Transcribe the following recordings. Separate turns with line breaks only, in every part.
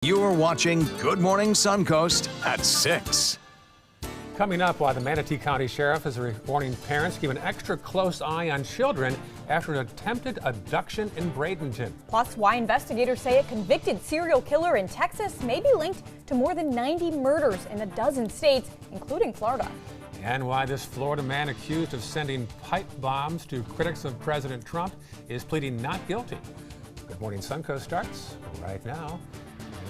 You're watching Good Morning Suncoast at 6.
Coming up, why the Manatee County Sheriff is warning parents to keep an extra close eye on children after an attempted abduction in Bradenton.
Plus, why investigators say a convicted serial killer in Texas may be linked to more than 90 murders in a dozen states, including Florida.
And why this Florida man accused of sending pipe bombs to critics of President Trump is pleading not guilty. Good Morning Suncoast starts right now.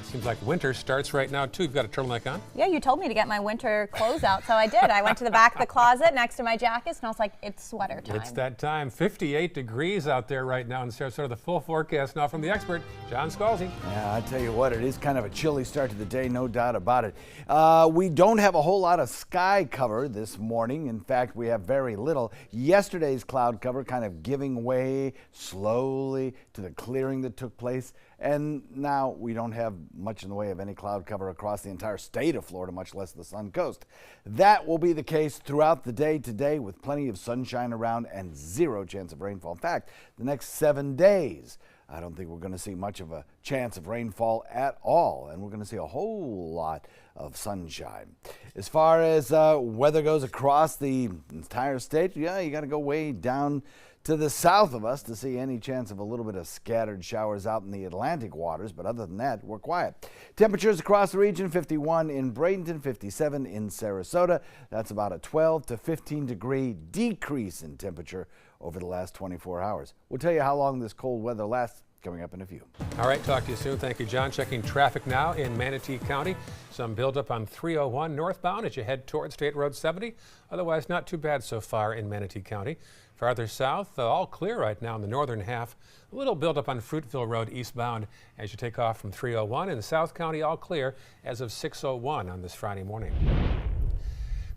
Seems like winter starts right now, too. You've got a turtleneck on?
Yeah, you told me to get my winter clothes out, so I did. I went to the back of the closet next to my jackets, and I was like, it's sweater time.
It's that time. 58 degrees out there right now in Sarasota. The full forecast now from the expert, John Scalzi.
Yeah, I tell you what, it is kind of a chilly start to the day, no doubt about it. We don't have a whole lot of sky cover this morning. In fact, we have very little. Yesterday's cloud cover kind of giving way slowly to the clearing that took place. And now we don't have much in the way of any cloud cover across the entire state of Florida, much less the Suncoast. That will be the case throughout the day today with plenty of sunshine around and zero chance of rainfall. In fact, the next 7 days, I don't think we're going to see much of a chance of rainfall at all, and we're going to see a whole lot of sunshine. As far as weather goes across the entire state, yeah, you got to go way down to the south of us to see any chance of a little bit of scattered showers out in the Atlantic waters, but other than that, we're quiet. Temperatures across the region, 51 in Bradenton, 57 in Sarasota. That's about a 12 to 15 degree decrease in temperature over the last 24 hours. We'll tell you how long this cold weather lasts coming up in a few.
All right, talk to you soon. Thank you, John. Checking traffic now in Manatee County. Some buildup on 301 northbound as you head toward State Road 70. Otherwise, not too bad so far in Manatee County. Farther south, all clear right now in the northern half. A little buildup on Fruitville Road eastbound as you take off from 301. In South County, all clear as of 6:01 on this Friday morning.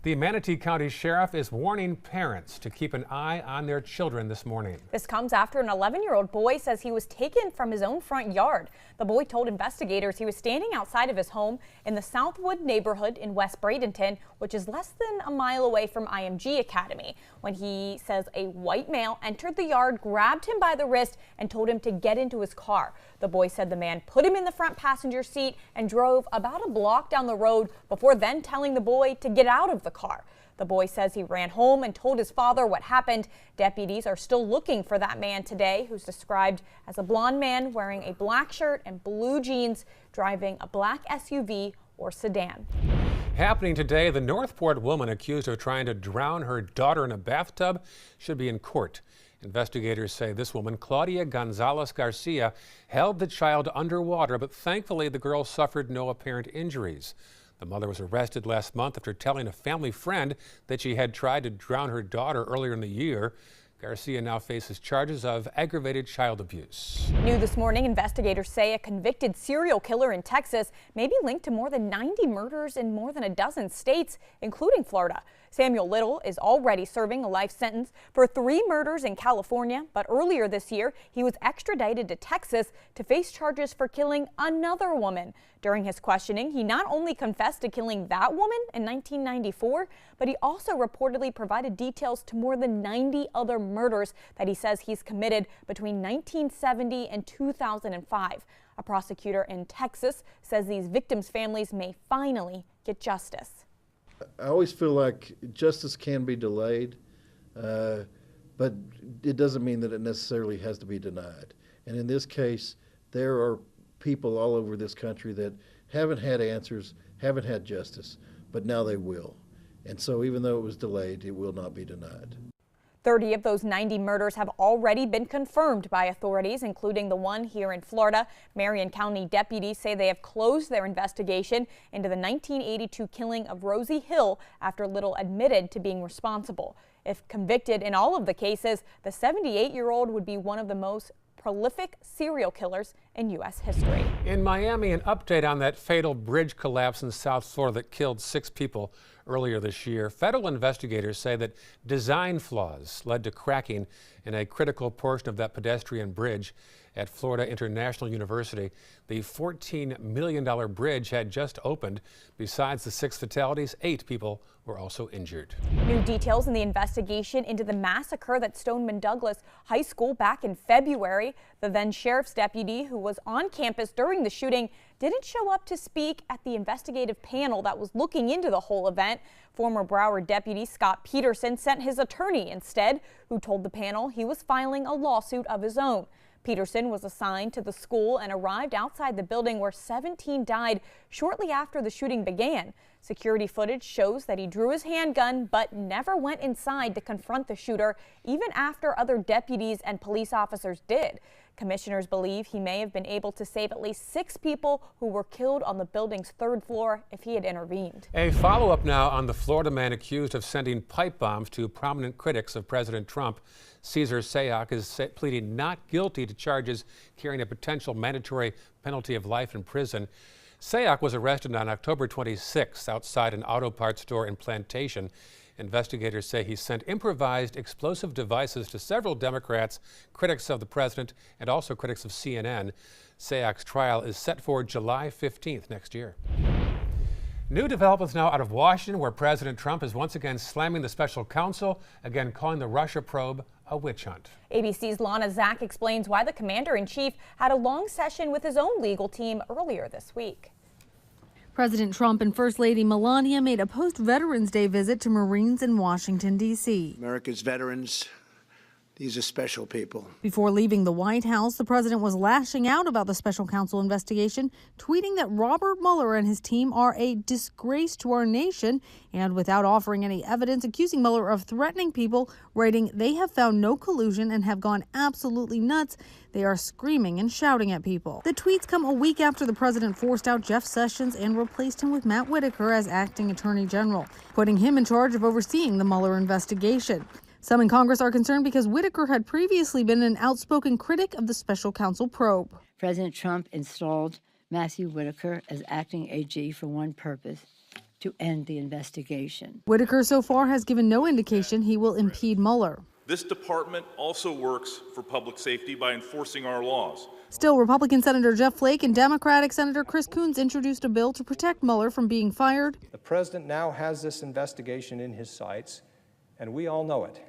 The Manatee County Sheriff is warning parents to keep an eye on their children this morning.
This comes after an 11-year-old boy says he was taken from his own front yard. The boy told investigators he was standing outside of his home in the Southwood neighborhood in West Bradenton, which is less than a mile away from IMG Academy, when he says a white male entered the yard, grabbed him by the wrist, and told him to get into his car. The boy said the man put him in the front passenger seat and drove about a block down the road before then telling the boy to get out of the car. The boy says he ran home and told his father what happened. Deputies are still looking for that man today, who's described as a blonde man wearing a black shirt and blue jeans, driving a black SUV or sedan.
Happening today, the Northport woman accused of trying to drown her daughter in a bathtub should be in court. Investigators say this woman, Claudia Gonzalez Garcia, held the child underwater, but thankfully the girl suffered no apparent injuries. The mother was arrested last month after telling a family friend that she had tried to drown her daughter earlier in the year. Garcia now faces charges of aggravated child abuse.
New this morning, investigators say a convicted serial killer in Texas may be linked to more than 90 murders in more than a dozen states, including Florida. Samuel Little is already serving a life sentence for 3 murders in California, but earlier this year, he was extradited to Texas to face charges for killing another woman. During his questioning, he not only confessed to killing that woman in 1994, but he also reportedly provided details to more than 90 other murders that he says he's committed between 1970 and 2005. A prosecutor in Texas says these victims' families may finally get justice.
I always feel like justice can be delayed, but it doesn't mean that it necessarily has to be denied. And in this case, there are people all over this country that haven't had answers, haven't had justice, but now they will. And so even though it was delayed, it will not be denied.
30 of those 90 murders have already been confirmed by authorities, including the one here in Florida. Marion County deputies say they have closed their investigation into the 1982 killing of Rosie Hill after Little admitted to being responsible. If convicted in all of the cases, the 78-year-old would be one of the most prolific serial killers in U.S. history.
In Miami, an update on that fatal bridge collapse in South Florida that killed 6 people earlier this year. Federal investigators say that design flaws led to cracking in a critical portion of that pedestrian bridge. at Florida International University. The $14 million bridge had just opened. Besides the 6 fatalities, 8 people were also injured.
New details in the investigation into the massacre at Stoneman Douglas High School back in February. The then sheriff's deputy who was on campus during the shooting didn't show up to speak at the investigative panel that was looking into the whole event. Former Broward deputy Scott Peterson sent his attorney instead, who told the panel he was filing a lawsuit of his own. Peterson was assigned to the school and arrived outside the building where 17 died shortly after the shooting began. Security footage shows that he drew his handgun but never went inside to confront the shooter, even after other deputies and police officers did. Commissioners believe he may have been able to save at least 6 people who were killed on the building's 3rd floor if he had intervened.
A follow-up now on the Florida man accused of sending pipe bombs to prominent critics of President Trump. Cesar Sayoc is pleading not guilty to charges carrying a potential mandatory penalty of life in prison. Sayoc was arrested on October 26th outside an auto parts store in Plantation. Investigators say he sent improvised explosive devices to several Democrats, critics of the president, and also critics of CNN. Sayoc's trial is set for July 15th next year. New developments now out of Washington, where President Trump is once again slamming the special counsel, again calling the Russia probe a witch hunt.
ABC's Lana Zach explains why the commander-in-chief had a long session with his own legal team earlier this week.
President Trump and First Lady Melania made a post-Veterans Day visit to Marines in Washington, D.C.
America's veterans, these are special people.
Before leaving the White House, the president was lashing out about the special counsel investigation, tweeting that Robert Mueller and his team are a disgrace to our nation, and without offering any evidence, accusing Mueller of threatening people, writing, "They have found no collusion and have gone absolutely nuts. They are screaming and shouting at people." The tweets come a week after the president forced out Jeff Sessions and replaced him with Matt Whitaker as acting attorney general, putting him in charge of overseeing the Mueller investigation. Some in Congress are concerned because Whitaker had previously been an outspoken critic of the special counsel probe.
President Trump installed Matthew Whitaker as acting AG for one purpose: to end the investigation.
Whitaker so far has given no indication he will impede Mueller.
This department also works for public safety by enforcing our laws.
Still, Republican Senator Jeff Flake and Democratic Senator Chris Coons introduced a bill to protect Mueller from being fired.
The president now has this investigation in his sights, and we all know it.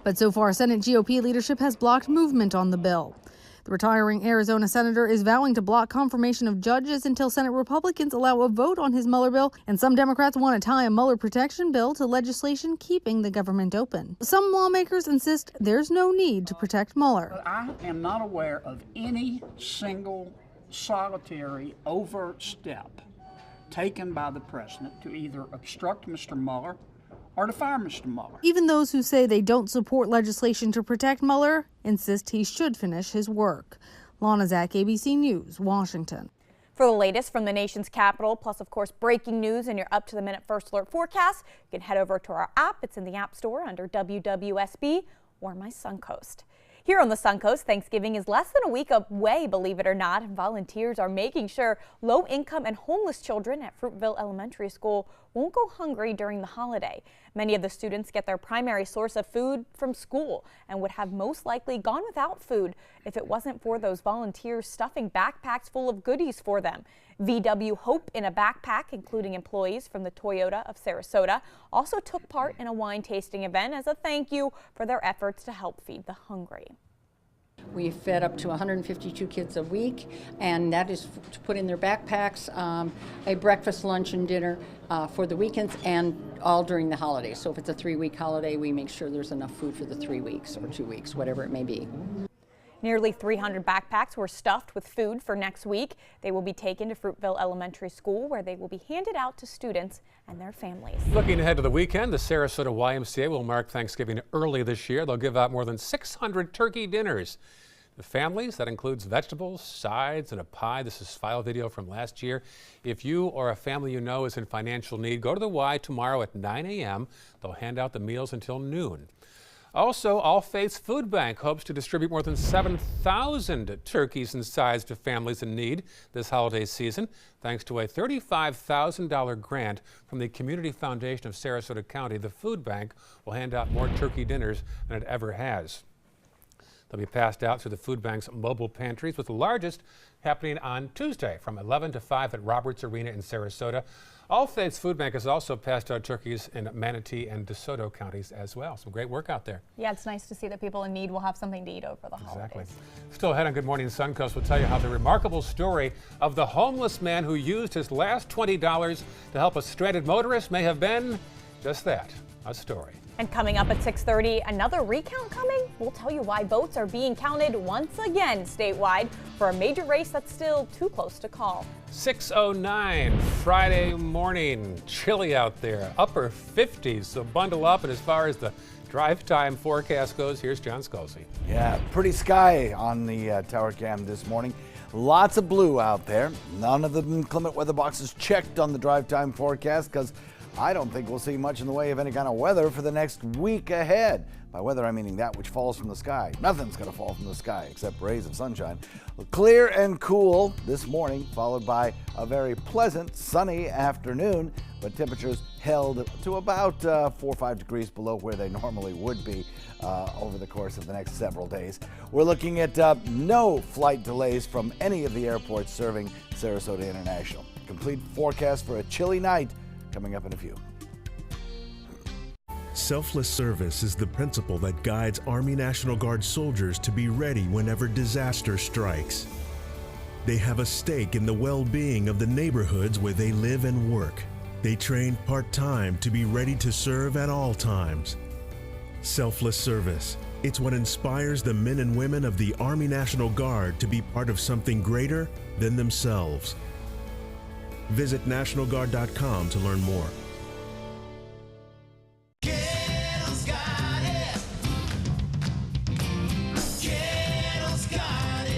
But so far, Senate GOP leadership has blocked movement on the bill. The retiring Arizona senator is vowing to block confirmation of judges until Senate Republicans allow a vote on his Mueller bill, and some Democrats want to tie a Mueller protection bill to legislation keeping the government open. Some lawmakers insist there's no need to protect Mueller.
I am not aware of any single solitary overt step taken by the president to either obstruct Mr. Mueller or to fire Mr. Mueller.
Even those who say they don't support legislation to protect Mueller insist he should finish his work. Lana Zach, ABC News, Washington.
For the latest from the nation's capital, plus of course breaking news and your up-to-the-minute First Alert forecast, you can head over to our app. It's in the App Store under WWSB or My Suncoast. Here on the Suncoast, Thanksgiving is less than a week away, believe it or not, and volunteers are making sure low-income and homeless children at Fruitville Elementary School won't go hungry during the holiday. Many of the students get their primary source of food from school and would have most likely gone without food if it wasn't for those volunteers stuffing backpacks full of goodies for them. VW Hope in a Backpack, including employees from the Toyota of Sarasota, also took part in a wine tasting event as a thank you for their efforts to help feed the hungry.
We fed up to 152 kids a week, and that is to put in their backpacks, a breakfast, lunch, and dinner for the weekends and all during the holidays. So if it's a 3-week holiday, we make sure there's enough food for the 3 weeks or 2 weeks, whatever it may be.
Nearly 300 backpacks were stuffed with food for next week. They will be taken to Fruitville Elementary School, where they will be handed out to students and their families.
Looking ahead to the weekend, the Sarasota YMCA will mark Thanksgiving early this year. They'll give out more than 600 turkey dinners. The families, that includes vegetables, sides, and a pie. This is file video from last year. If you or a family you know is in financial need, go to the Y tomorrow at 9 a.m. They'll hand out the meals until noon. Also, All Faiths Food Bank hopes to distribute more than 7,000 turkeys and sides to families in need this holiday season, thanks to a $35,000 grant from the Community Foundation of Sarasota County. The food bank will hand out more turkey dinners than it ever has. They'll be passed out through the food bank's mobile pantries, with the largest happening on Tuesday from 11 to 5 at Roberts Arena in Sarasota. All Faiths Food Bank has also passed out turkeys in Manatee and DeSoto counties as well. Some great work out there.
Yeah, it's nice to see that people in need will have something to eat over the holidays.
Exactly. Still ahead on Good Morning Suncoast, we'll tell you how the remarkable story of the homeless man who used his last $20 to help a stranded motorist may have been just that, a story.
And coming up at 6:30, another recount coming? We'll tell you why votes are being counted once again statewide for a major race that's still too close to call.
6:09 Friday morning, chilly out there, upper 50s, so bundle up. And as far as the drive time forecast goes, here's John Scalzi.
Yeah, pretty sky on the tower cam this morning. Lots of blue out there. None of the inclement weather boxes checked on the drive time forecast because I don't think we'll see much in the way of any kind of weather for the next week ahead. By weather, I'm meaning that which falls from the sky. Nothing's going to fall from the sky except rays of sunshine. Clear and cool this morning, followed by a very pleasant sunny afternoon, but temperatures held to about 4 or 5 degrees below where they normally would be over the course of the next several days. We're looking at no flight delays from any of the airports serving Sarasota International. Complete forecast for a chilly night coming up in a few.
Selfless service is the principle that guides Army National Guard soldiers to be ready whenever disaster strikes. They have a stake in the well-being of the neighborhoods where they live and work. They train part-time to be ready to serve at all times. Selfless service. It's what inspires the men and women of the Army National Guard to be part of something greater than themselves. Visit NationalGuard.com to learn more.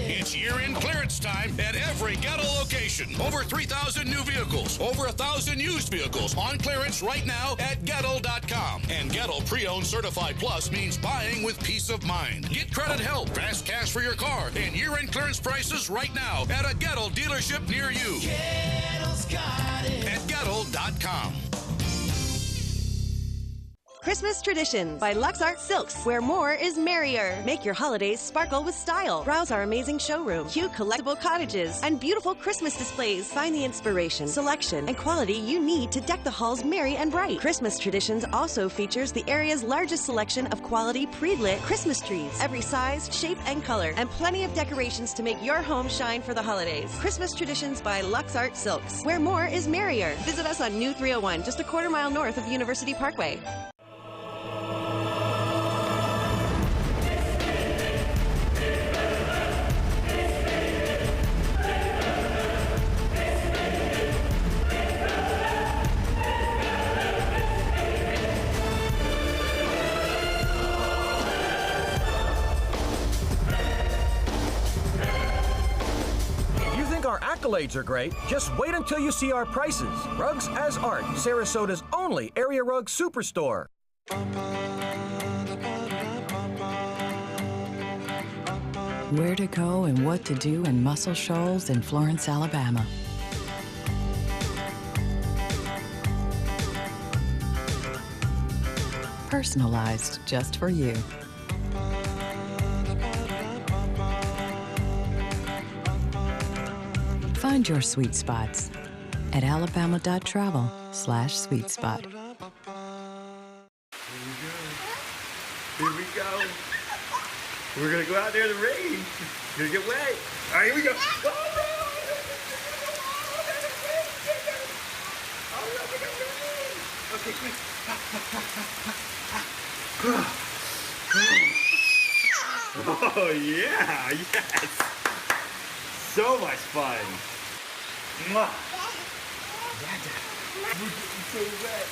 It's year-end clearance time at every Ghetto location. Over 3,000 new vehicles, over 1,000 used vehicles on clearance right now at Ghetto.com. And Ghetto Pre-Owned Certified Plus means buying with peace of mind. Get credit help, fast cash for your car, and year-end clearance prices right now at a Ghetto dealership near you. Ghetto's got it. At Ghetto.com.
Christmas Traditions by Lux Art Silks, where more is merrier. Make your holidays sparkle with style. Browse our amazing showroom, cute collectible cottages, and beautiful Christmas displays. Find the inspiration, selection, and quality you need to deck the halls merry and bright. Christmas Traditions also features the area's largest selection of quality pre-lit Christmas trees, every size, shape, and color, and plenty of decorations to make your home shine for the holidays. Christmas Traditions by Lux Art Silks, where more is merrier. Visit us on New 301, just a quarter-mile north of University Parkway.
Our accolades are great. Just wait until you see our prices. Rugs as Art, Sarasota's only area rug superstore.
Where to go and what to do in Muscle Shoals in Florence, Alabama. Personalized just for you. Find your sweet spots at alabama.travel/sweet spot.
Here we go. We're gonna go out there in the rain. It's gonna get wet. All right, here we go. Okay, quick. Oh yeah, yes. So much fun. Mwah. Yeah, Dad. We're getting so wet.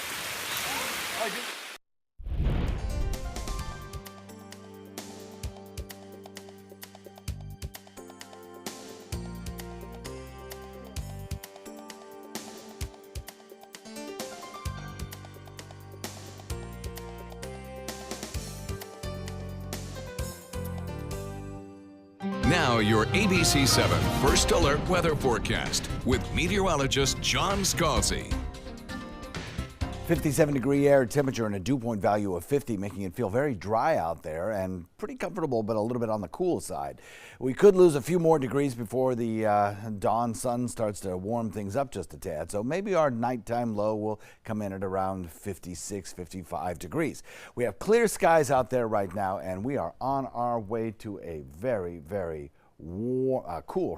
Now your ABC 7 First Alert weather forecast with meteorologist John Scalzi.
57-degree air temperature and a dew point value of 50, making it feel very dry out there and pretty comfortable, but a little bit on the cool side. We could lose a few more degrees before the dawn sun starts to warm things up just a tad. So maybe our nighttime low will come in at around 56, 55 degrees. We have clear skies out there right now, and we are on our way to a very, very cool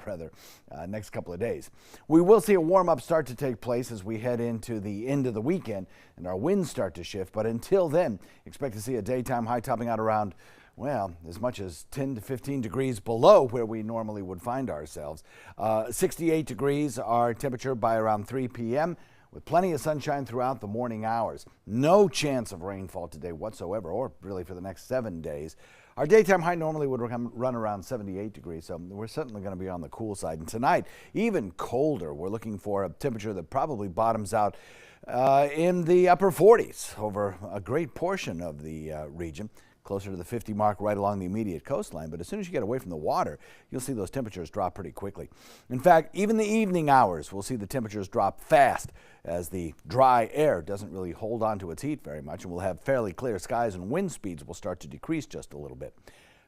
next couple of days. We will see a warm-up start to take place as we head into the end of the weekend and our winds start to shift. But until then, expect to see a daytime high topping out around, well, as much as 10 to 15 degrees below where we normally would find ourselves. 68 degrees our temperature by around 3 p.m. with plenty of sunshine throughout the morning hours. No chance of rainfall today whatsoever, or really for the next 7 days. Our daytime high normally would run around 78 degrees, so we're certainly going to be on the cool side. And tonight, even colder. We're looking for a temperature that probably bottoms out in the upper 40s over a great portion of the region, closer to the 50 mark right along the immediate coastline. But as soon as you get away from the water, you'll see those temperatures drop pretty quickly. In fact, even the evening hours, we'll see the temperatures drop fast as the dry air doesn't really hold on to its heat very much, and we'll have fairly clear skies and wind speeds will start to decrease just a little bit.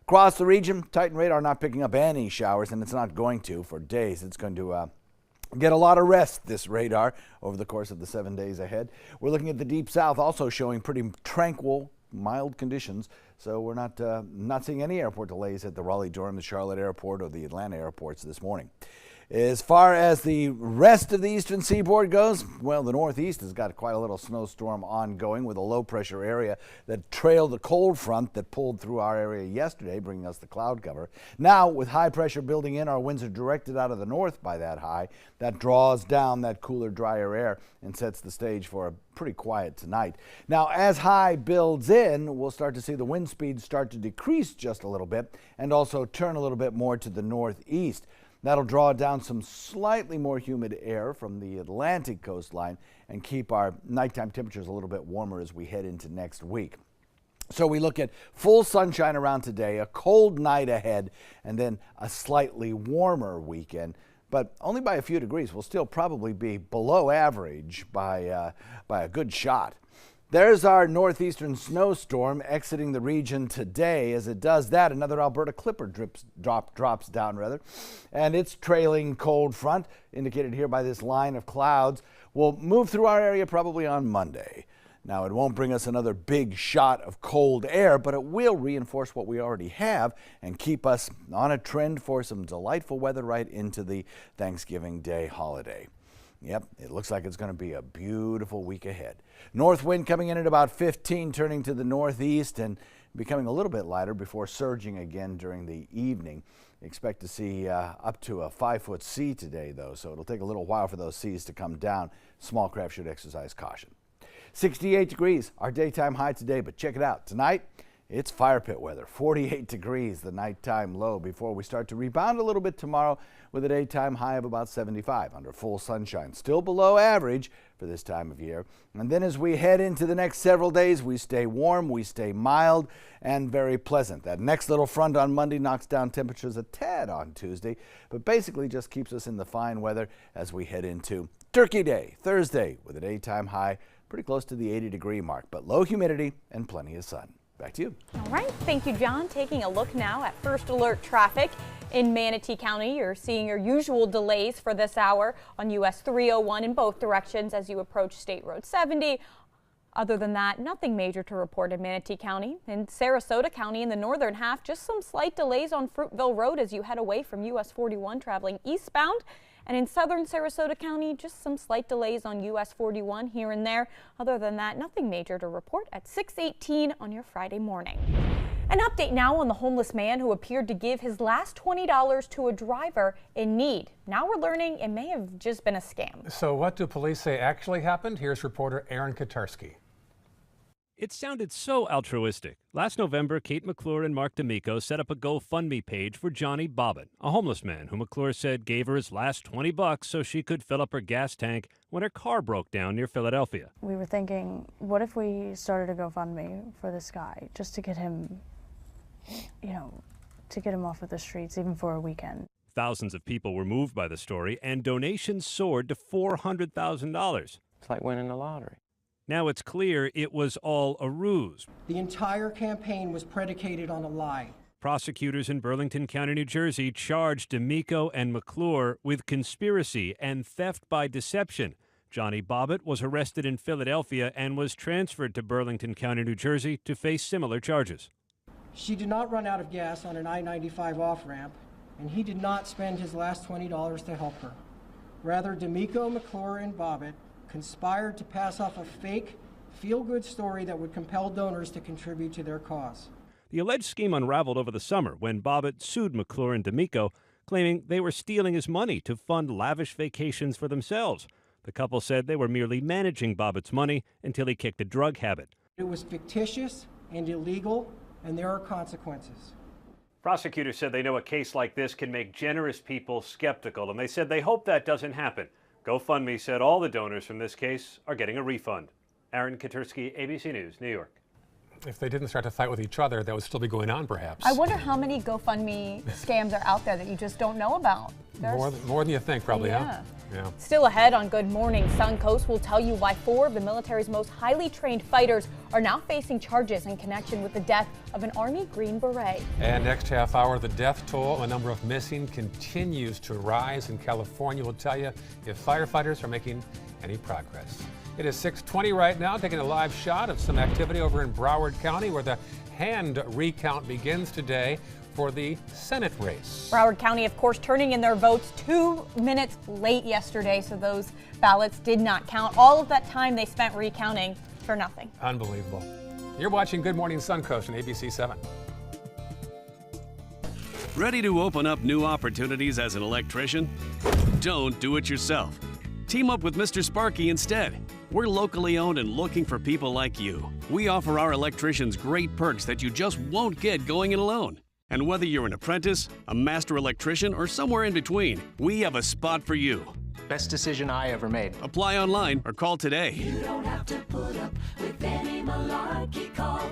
Across the region, Titan radar not picking up any showers, and it's not going to for days. It's going to get a lot of rest, this radar, over the course of the 7 days ahead. We're looking at the deep south also showing pretty tranquil, mild conditions, so we're not seeing any airport delays at the Raleigh-Durham, the Charlotte Airport, or the Atlanta airports this morning. As far as the rest of the eastern seaboard goes, well, the northeast has got quite a little snowstorm ongoing with a low pressure area that trailed the cold front that pulled through our area yesterday, bringing us the cloud cover. Now, with high pressure building in, our winds are directed out of the north by that high. That draws down that cooler, drier air and sets the stage for a pretty quiet tonight. Now, as high builds in, we'll start to see the wind speeds start to decrease just a little bit and also turn a little bit more to the northeast. That'll draw down some slightly more humid air from the Atlantic coastline and keep our nighttime temperatures a little bit warmer as we head into next week. So we look at full sunshine around today, a cold night ahead, and then a slightly warmer weekend, but only by a few degrees. We'll still probably be below average by a good shot. There's our northeastern snowstorm exiting the region today. As it does that, another Alberta Clipper drops down, and its trailing cold front, indicated here by this line of clouds, will move through our area probably on Monday. Now, it won't bring us another big shot of cold air, but it will reinforce what we already have and keep us on a trend for some delightful weather right into the Thanksgiving Day holiday. Yep, it looks like it's going to be a beautiful week ahead. North wind coming in at about 15, turning to the northeast and becoming a little bit lighter before surging again during the evening. Expect to see up to a 5-foot sea today, though, so it'll take a little while for those seas to come down. Small craft should exercise caution. 68 degrees, our daytime high today, but check it out. Tonight, it's fire pit weather. 48 degrees, the nighttime low, before we start to rebound a little bit tomorrow with a daytime high of about 75 under full sunshine. Still below average for this time of year. And then as we head into the next several days, we stay warm, we stay mild, and very pleasant. That next little front on Monday knocks down temperatures a tad on Tuesday, but basically just keeps us in the fine weather as we head into Turkey Day, Thursday, with a daytime high pretty close to the 80-degree mark, but low humidity and plenty of sun. Back to you.
All right. Thank you, John. Taking a look now at first alert traffic in Manatee County. You're seeing your usual delays for this hour on US 301 in both directions as you approach State Road 70. Other than that, nothing major to report in Manatee County. In Sarasota County in the northern half, just some slight delays on Fruitville Road as you head away from US 41 traveling eastbound. And in southern Sarasota County, just some slight delays on US 41 here and there. Other than that, nothing major to report at 6:18 on your Friday morning. An update now on the homeless man who appeared to give his last $20 to a driver in need. Now we're learning it may have just been a scam.
So what do police say actually happened? Here's reporter Aaron Katarski.
It sounded so altruistic. Last November, Kate McClure and Mark D'Amico set up a GoFundMe page for Johnny Bobbitt, a homeless man who McClure said gave her his last $20 so she could fill up her gas tank when her car broke down near Philadelphia.
We were thinking, what if we started a GoFundMe for this guy just to get him, to get him off of the streets, even for a weekend.
Thousands of people were moved by the story, and donations soared to $400,000.
It's like winning the lottery.
Now it's clear it was all a ruse.
The entire campaign was predicated on a lie.
Prosecutors in Burlington County, New Jersey, charged D'Amico and McClure with conspiracy and theft by deception. Johnny Bobbitt was arrested in Philadelphia and was transferred to Burlington County, New Jersey to face similar charges.
She did not run out of gas on an I-95 off-ramp, and he did not spend his last $20 to help her. Rather, D'Amico, McClure, and Bobbitt conspired to pass off a fake, feel-good story that would compel donors to contribute to their cause.
The alleged scheme unraveled over the summer when Bobbitt sued McClure and D'Amico, claiming they were stealing his money to fund lavish vacations for themselves. The couple said they were merely managing Bobbitt's money until he kicked a drug habit.
It was fictitious and illegal, and there are consequences.
Prosecutors said they know a case like this can make generous people skeptical, and they said they hope that doesn't happen. GoFundMe said all the donors from this case are getting a refund. Aaron Katursky, ABC News, New York.
If they didn't start to fight with each other, that would still be going on, perhaps.
I wonder how many GoFundMe scams are out there that you just don't know about.
More than you think, probably,
yeah.
huh? Yeah.
Still ahead on Good Morning Suncoast, we'll tell you why 4 of the military's most highly trained fighters are now facing charges in connection with the death of an Army Green Beret.
And next half hour, the death toll, the number of missing continues to rise in California. We'll tell you if firefighters are making any progress. It is 6:20 right now, taking a live shot of some activity over in Broward County where the hand recount begins today for the Senate race.
Broward County, of course, turning in their votes 2 minutes late yesterday, so those ballots did not count. All of that time they spent recounting for nothing.
Unbelievable. You're watching Good Morning Suncoast on ABC 7.
Ready to open up new opportunities as an electrician? Don't do it yourself. Team up with Mr. Sparky instead. We're locally owned and looking for people like you. We offer our electricians great perks that you just won't get going it alone. And whether you're an apprentice, a master electrician, or somewhere in between, we have a spot for you.
Best decision I ever made.
Apply online or call today.
You don't have to put up with any malarkey. Call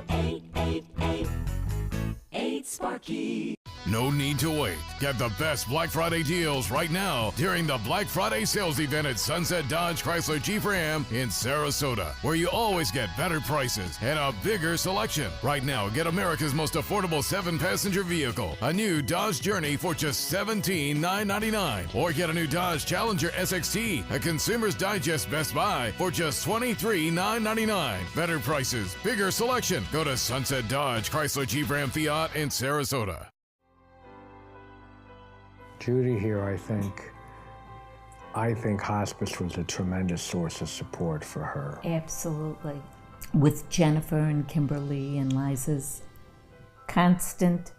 888-8-SPARKY.
No need to wait. Get the best Black Friday deals right now during the Black Friday sales event at Sunset Dodge Chrysler Jeep Ram in Sarasota, where you always get better prices and a bigger selection. Right now, get America's most affordable 7-passenger vehicle, a new Dodge Journey for just $17,999, or get a new Dodge Challenger SXT, a Consumer's Digest Best Buy for just $23,999. Better prices, bigger selection. Go to Sunset Dodge Chrysler Jeep Ram Fiat in Sarasota.
Judy here, I think hospice was a tremendous source of support for her.
Absolutely. With Jennifer and Kimberly and Liza's constant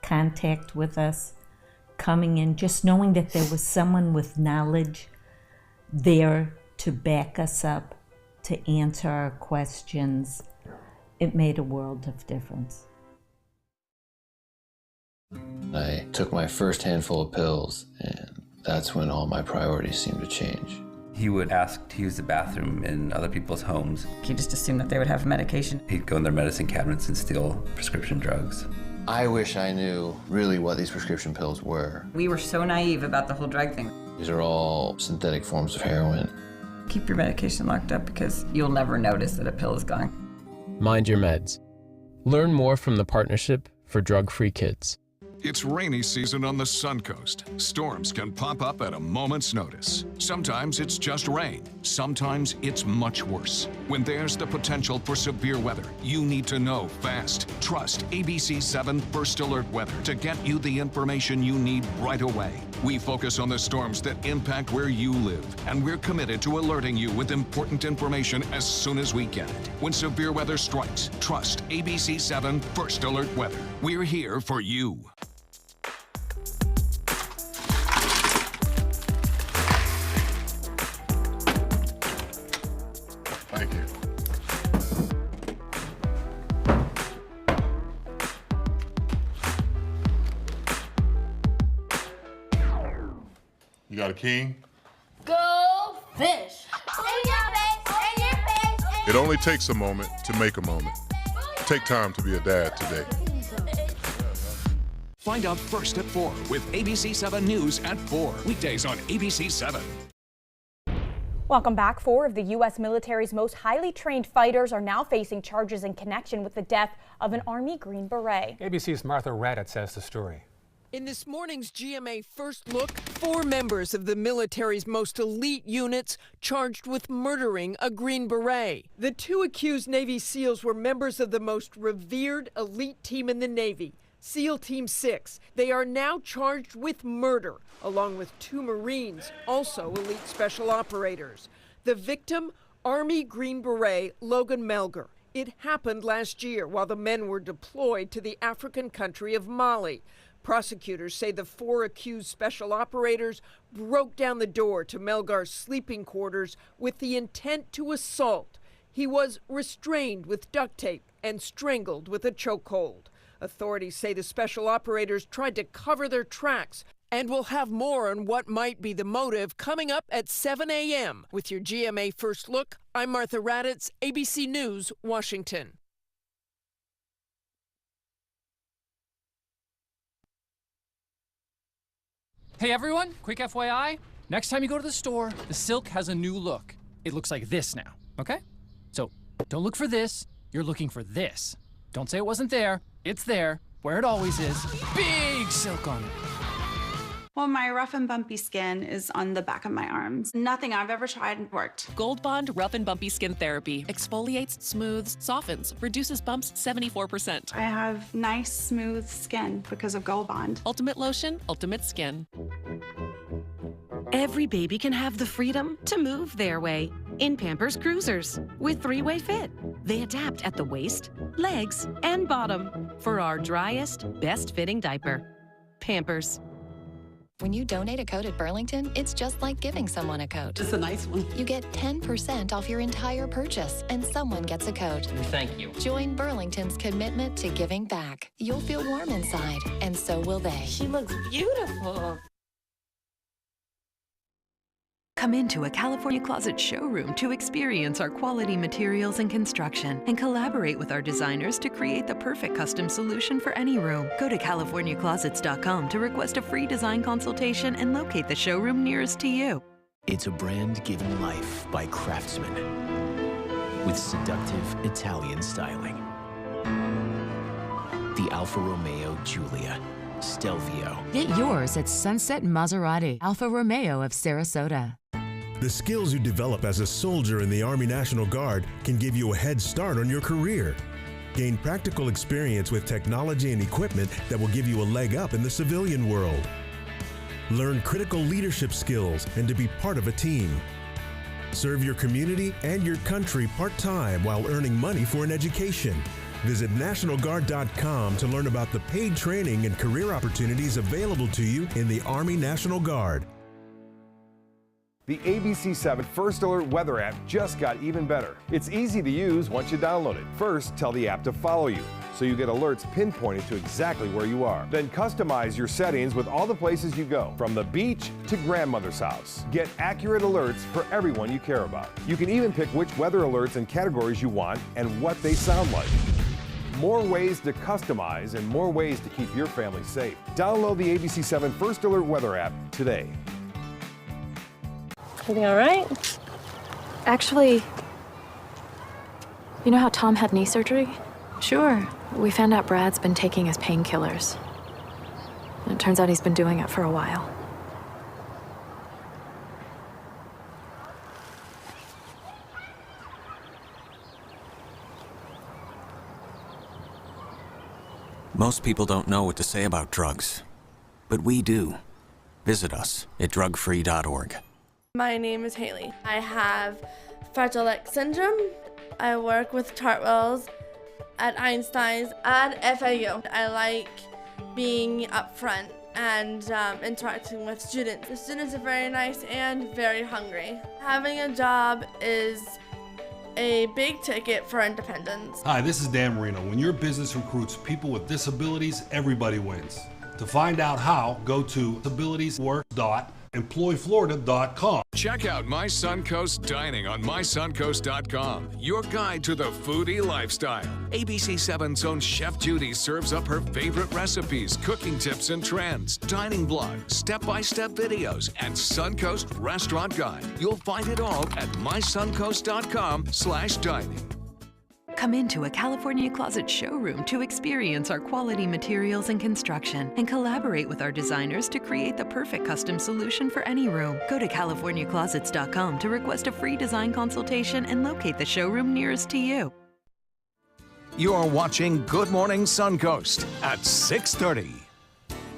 contact with us, coming in, just knowing that there was someone with knowledge there to back us up, to answer our questions, it made a world of difference.
I took my first handful of pills, and that's when all my priorities seemed to change.
He would ask to use the bathroom in other people's homes.
He just assumed that they would have medication.
He'd go in their medicine cabinets and steal prescription drugs.
I wish I knew really what these prescription pills were.
We were so naive about the whole drug thing.
These are all synthetic forms of heroin.
Keep your medication locked up because you'll never notice that a pill is gone.
Mind your meds. Learn more from the Partnership for Drug-Free Kids.
It's rainy season on the Suncoast. Storms can pop up at a moment's notice. Sometimes it's just rain. Sometimes it's much worse. When there's the potential for severe weather, you need to know fast. Trust ABC 7 First Alert Weather to get you the information you need right away. We focus on the storms that impact where you live, and we're committed to alerting you with important information as soon as we get it. When severe weather strikes, trust ABC 7 First Alert Weather. We're here for you.
Thank you. You got a king?
Go fish.
It only takes a moment to make a moment. Take time to be a dad today.
Find out first at 4 with ABC 7 News at 4. Weekdays on ABC 7.
Welcome back. 4 of the U.S. military's most highly trained fighters are now facing charges in connection with the death of an Army Green Beret.
ABC's Martha Raddatz has the story.
In this morning's GMA First Look, 4 members of the military's most elite units charged with murdering a Green Beret. The 2 accused Navy SEALs were members of the most revered elite team in the Navy, SEAL Team 6. They are now charged with murder, along with 2 Marines, also elite special operators. The victim, Army Green Beret Logan Melgar. It happened last year while the men were deployed to the African country of Mali. Prosecutors say the 4 accused special operators broke down the door to Melgar's sleeping quarters with the intent to assault. He was restrained with duct tape and strangled with a chokehold. Authorities say the special operators tried to cover their tracks, and we'll have more on what might be the motive coming up at 7 a.m. With your GMA First Look, I'm Martha Raddatz, ABC News, Washington.
Hey everyone, quick FYI, next time you go to the store, the silk has a new look. It looks like this now, okay? So don't look for this, you're looking for this. Don't say it wasn't there, it's there, where it always is. Big silk on it.
Well, my rough and bumpy skin is on the back of my arms. Nothing I've ever tried worked.
Gold Bond Rough and Bumpy Skin Therapy exfoliates, smooths, softens, reduces bumps 74%.
I have nice, smooth skin because of Gold Bond.
Ultimate Lotion, Ultimate Skin.
Every baby can have the freedom to move their way in Pampers Cruisers with 3-way fit. They adapt at the waist, legs, and bottom for our driest, best-fitting diaper. Pampers.
When you donate a coat at Burlington, it's just like giving someone a coat.
It's a nice one.
You get 10% off your entire purchase, and someone gets a coat.
Thank you.
Join Burlington's commitment to giving back. You'll feel warm inside, and so will they.
She looks beautiful.
Come into a California Closet showroom to experience our quality materials and construction and collaborate with our designers to create the perfect custom solution for any room. Go to CaliforniaClosets.com to request a free design consultation and locate the showroom nearest to you.
It's a brand given life by craftsmen with seductive Italian styling. The Alfa Romeo Giulia, Stelvio.
Get yours at Sunset Maserati, Alfa Romeo of Sarasota.
The skills you develop as a soldier in the Army National Guard can give you a head start on your career. Gain practical experience with technology and equipment that will give you a leg up in the civilian world. Learn critical leadership skills and to be part of a team. Serve your community and your country part-time while earning money for an education. Visit NationalGuard.com to learn about the paid training and career opportunities available to you in the Army National Guard.
The ABC7 First Alert weather app just got even better. It's easy to use once you download it. First, tell the app to follow you, so you get alerts pinpointed to exactly where you are. Then customize your settings with all the places you go, from the beach to grandmother's house. Get accurate alerts for everyone you care about. You can even pick which weather alerts and categories you want and what they sound like. More ways to customize and more ways to keep your family safe. Download the ABC7 First Alert weather app today.
Everything all right? Actually, you know how Tom had knee surgery? Sure. We found out Brad's been taking his painkillers. And it turns out he's been doing it for a while.
Most people don't know what to say about drugs, but we do. Visit us at drugfree.org.
My name is Haley. I have Fragile X syndrome. I work with Chartwells at Einstein's and FAU. I like being up front and interacting with students. The students are very nice and very hungry. Having a job is a big ticket for independence.
Hi, this is Dan Marino. When your business recruits people with disabilities, everybody wins. To find out how, go to disabilitieswork.com. EmployFlorida.com.
Check out My Suncoast Dining on MySuncoast.com, your guide to the foodie lifestyle. ABC7's own Chef Judy serves up her favorite recipes, cooking tips and trends, dining blogs, step-by-step videos, and Suncoast Restaurant Guide. You'll find it all at MySuncoast.com/dining.
Come into a California Closet showroom to experience our quality materials and construction and collaborate with our designers to create the perfect custom solution for any room. Go to CaliforniaClosets.com to request a free design consultation and locate the showroom nearest to you.
You're watching Good Morning Suncoast at 6:30.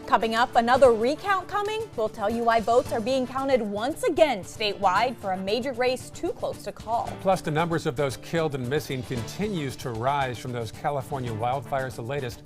Coming up, another recount coming. We'll tell you why votes are being counted once again statewide for a major race too close to call.
Plus, the numbers of those killed and missing continues to rise from those California wildfires, the latest,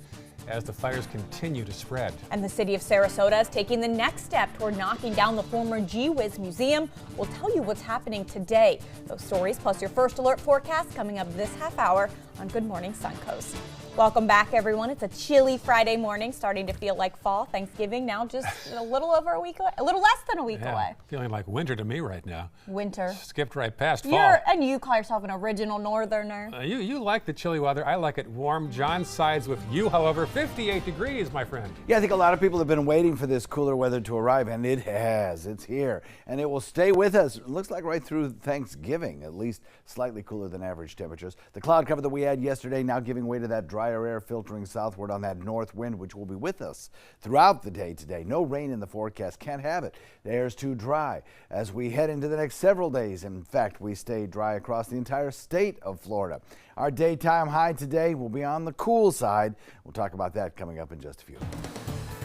as the fires continue to spread.
And the city of Sarasota is taking the next step toward knocking down the former Gee Whiz Museum. We'll tell you what's happening today. Those stories plus your first alert forecast coming up this half hour on Good Morning Suncoast. Welcome back, everyone. It's a chilly Friday morning, starting to feel like fall. Thanksgiving now just a little over a week away, a little less than a week away.
Feeling like winter to me right now.
Winter.
Skipped right past fall.
And you call yourself an original northerner.
You like the chilly weather. I like it warm. John sides with you, however. 58 degrees, my friend.
Yeah, I think a lot of people have been waiting for this cooler weather to arrive, and it has. It's here, and it will stay with us. It looks like right through Thanksgiving, at least slightly cooler than average temperatures. The cloud cover that we had yesterday now giving way to that drier air filtering southward on that north wind, which will be with us throughout the day today. No rain in the forecast. Can't have it. The air is too dry as we head into the next several days. In fact, we stay dry across the entire state of Florida. Our daytime high today will be on the cool side. We'll talk about that coming up in just a few.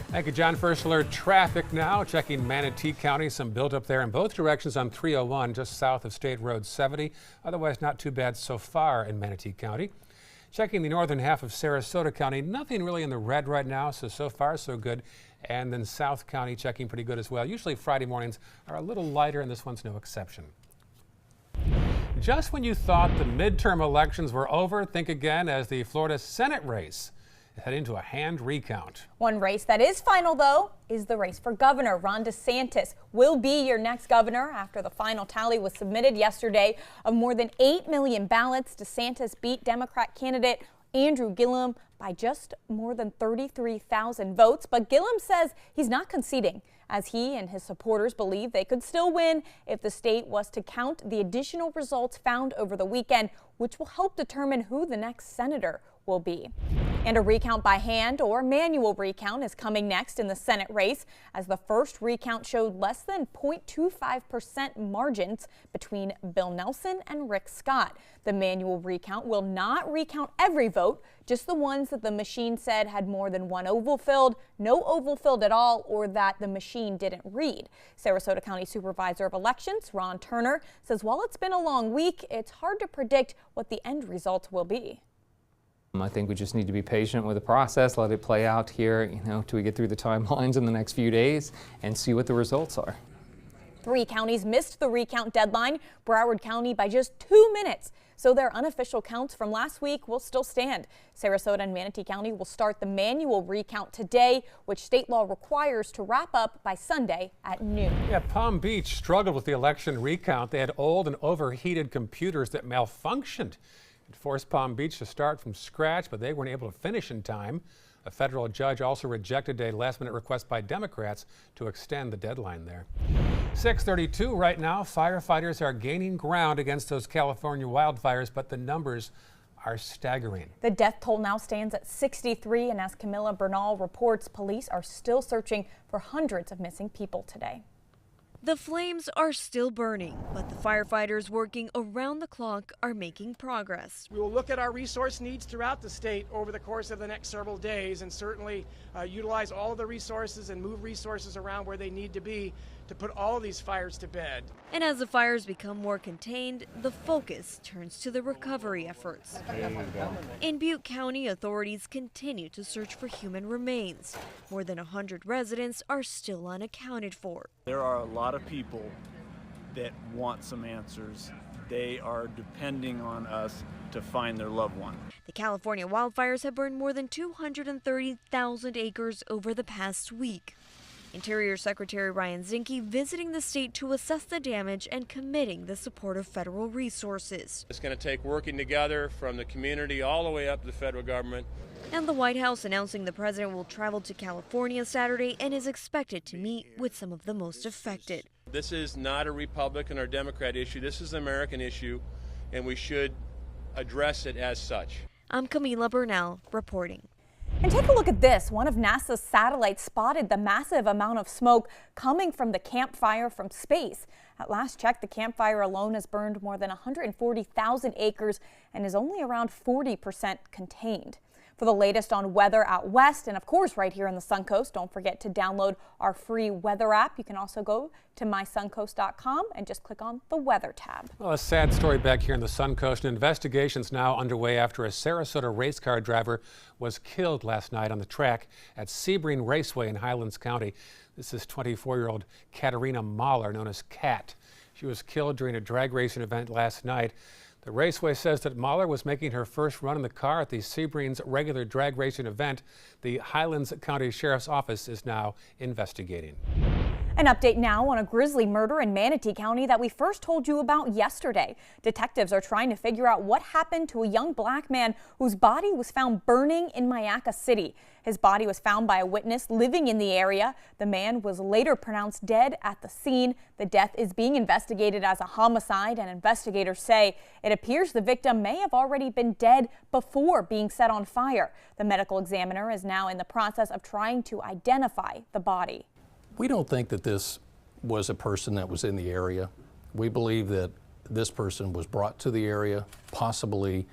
Thank you, John. First alert traffic now. Checking Manatee County. Some buildup there in both directions on 301, just south of State Road 70. Otherwise, not too bad so far in Manatee County. Checking the northern half of Sarasota County. Nothing really in the red right now, so far so good. And then South County checking pretty good as well. Usually Friday mornings are a little lighter, and this one's no exception. Just when you thought the midterm elections were over, think again as the Florida Senate race is heading to a hand recount.
One race that is final, though, is the race for governor. Ron DeSantis will be your next governor after the final tally was submitted yesterday of more than 8 million ballots. DeSantis beat Democrat candidate Andrew Gillum by just more than 33,000 votes. But Gillum says he's not conceding, as he and his supporters believe they could still win if the state was to count the additional results found over the weekend, which will help determine who the next senator will be. And a recount by hand or manual recount is coming next in the Senate race, as the first recount showed less than 0.25% margins between Bill Nelson and Rick Scott. The manual recount will not recount every vote, just the ones that the machine said had more than one oval filled, no oval filled at all, or that the machine didn't read. Sarasota County Supervisor of Elections, Ron Turner, says while it's been a long week, it's hard to predict what the end results will be.
I think we just need to be patient with the process, let it play out here, till we get through the timelines in the next few days and see what the results are.
3 counties missed the recount deadline, Broward County by just 2 minutes. So their unofficial counts from last week will still stand. Sarasota and Manatee County will start the manual recount today, which state law requires to wrap up by Sunday at noon.
Yeah, Palm Beach struggled with the election recount. They had old and overheated computers that malfunctioned. It forced Palm Beach to start from scratch, but they weren't able to finish in time. A federal judge also rejected a last-minute request by Democrats to extend the deadline there. 6:32 right now. Firefighters are gaining ground against those California wildfires, but the numbers are staggering.
The death toll now stands at 63, and as Camilla Bernal reports, police are still searching for hundreds of missing people today.
The flames are still burning, but the firefighters working around the clock are making progress.
We will look at our resource needs throughout the state over the course of the next several days and certainly utilize all of the resources and move resources around where they need to be to put all of these fires to bed.
And as the fires become more contained, the focus turns to the recovery efforts. In Butte County, authorities continue to search for human remains. More than 100 residents are still unaccounted for.
There are a lot of people that want some answers. They are depending on us to find their loved one.
The California wildfires have burned more than 230,000 acres over the past week. Interior Secretary Ryan Zinke visiting the state to assess the damage and committing the support of federal resources.
It's going to take working together from the community all the way up to the federal government.
And the White House announcing the president will travel to California Saturday and is expected to meet with some of the most affected.
This is not a Republican or Democrat issue. This is an American issue, and we should address it as such.
I'm Camila Burnell reporting.
And take a look at this. One of NASA's satellites spotted the massive amount of smoke coming from the campfire from space. At last check, the campfire alone has burned more than 140,000 acres and is only around 40% contained. For the latest on weather out west and, of course, right here in the Suncoast, don't forget to download our free weather app. You can also go to mysuncoast.com and just click on the weather tab.
Well, a sad story back here in the Suncoast. An investigation's now underway after a Sarasota race car driver was killed last night on the track at Sebring Raceway in Highlands County. This is 24-year-old Katerina Mahler, known as Kat. She was killed during a drag racing event last night. The raceway says that Mahler was making her first run in the car at the Sebring's regular drag racing event. The Highlands County Sheriff's Office is now investigating.
An update now on a grisly murder in Manatee County that we first told you about yesterday. Detectives are trying to figure out what happened to a young black man whose body was found burning in Mayaca City. His body was found by a witness living in the area. The man was later pronounced dead at the scene. The death is being investigated as a homicide, and investigators say it appears the victim may have already been dead before being set on fire. The medical examiner is now in the process of trying to identify the body.
We don't think that this was a person that was in the area. We believe that this person was brought to the area, possibly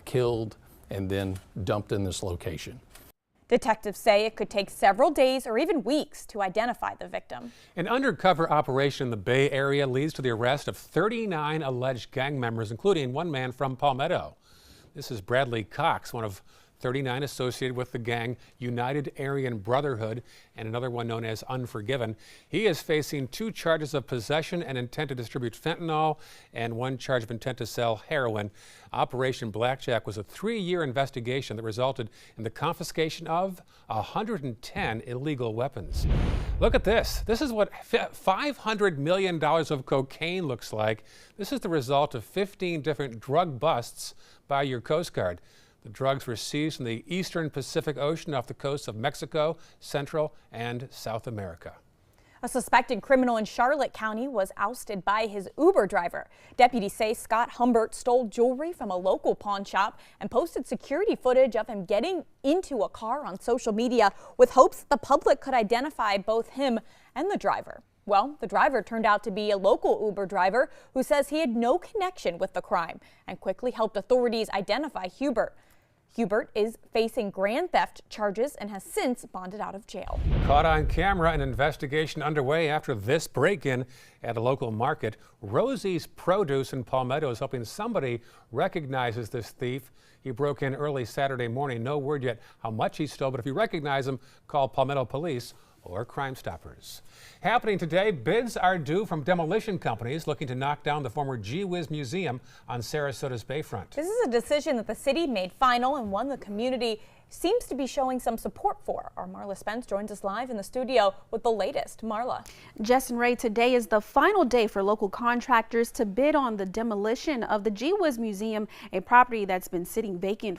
killed, and then dumped in this location.
Detectives say it could take several days or even weeks to identify the victim.
An undercover operation in the Bay Area leads to the arrest of 39 alleged gang members, including one man from Palmetto. This is Bradley Cox, one of 39 associated with the gang United Aryan Brotherhood and another one known as Unforgiven. He is facing 2 charges of possession and intent to distribute fentanyl and 1 charge of intent to sell heroin. Operation Blackjack was a 3-year investigation that resulted in the confiscation of 110 illegal weapons. Look at this. This is what $500 million of cocaine looks like. This is the result of 15 different drug busts by your Coast Guard. The drugs were seized from the eastern Pacific Ocean off the coasts of Mexico, Central, and South America.
A suspected criminal in Charlotte County was ousted by his Uber driver. Deputies say Scott Humbert stole jewelry from a local pawn shop and posted security footage of him getting into a car on social media with hopes the public could identify both him and the driver. Well, the driver turned out to be a local Uber driver who says he had no connection with the crime and quickly helped authorities identify Hubert. Hubert is facing grand theft charges and has since bonded out of jail.
Caught on camera, an investigation underway after this break-in at a local market. Rosie's Produce in Palmetto is hoping somebody recognizes this thief. He broke in early Saturday morning. No word yet how much he stole, but if you recognize him, call Palmetto Police or Crime Stoppers. Happening today, bids are due from demolition companies looking to knock down the former Gee Whiz Museum on Sarasota's Bayfront.
This is a decision that the city made final and one the community seems to be showing some support for. Our Marla Spence joins us live in the studio with the latest. Marla.
Jess and Ray, today is the final day for local contractors to bid on the demolition of the Gee Whiz Museum, a property that's been sitting vacant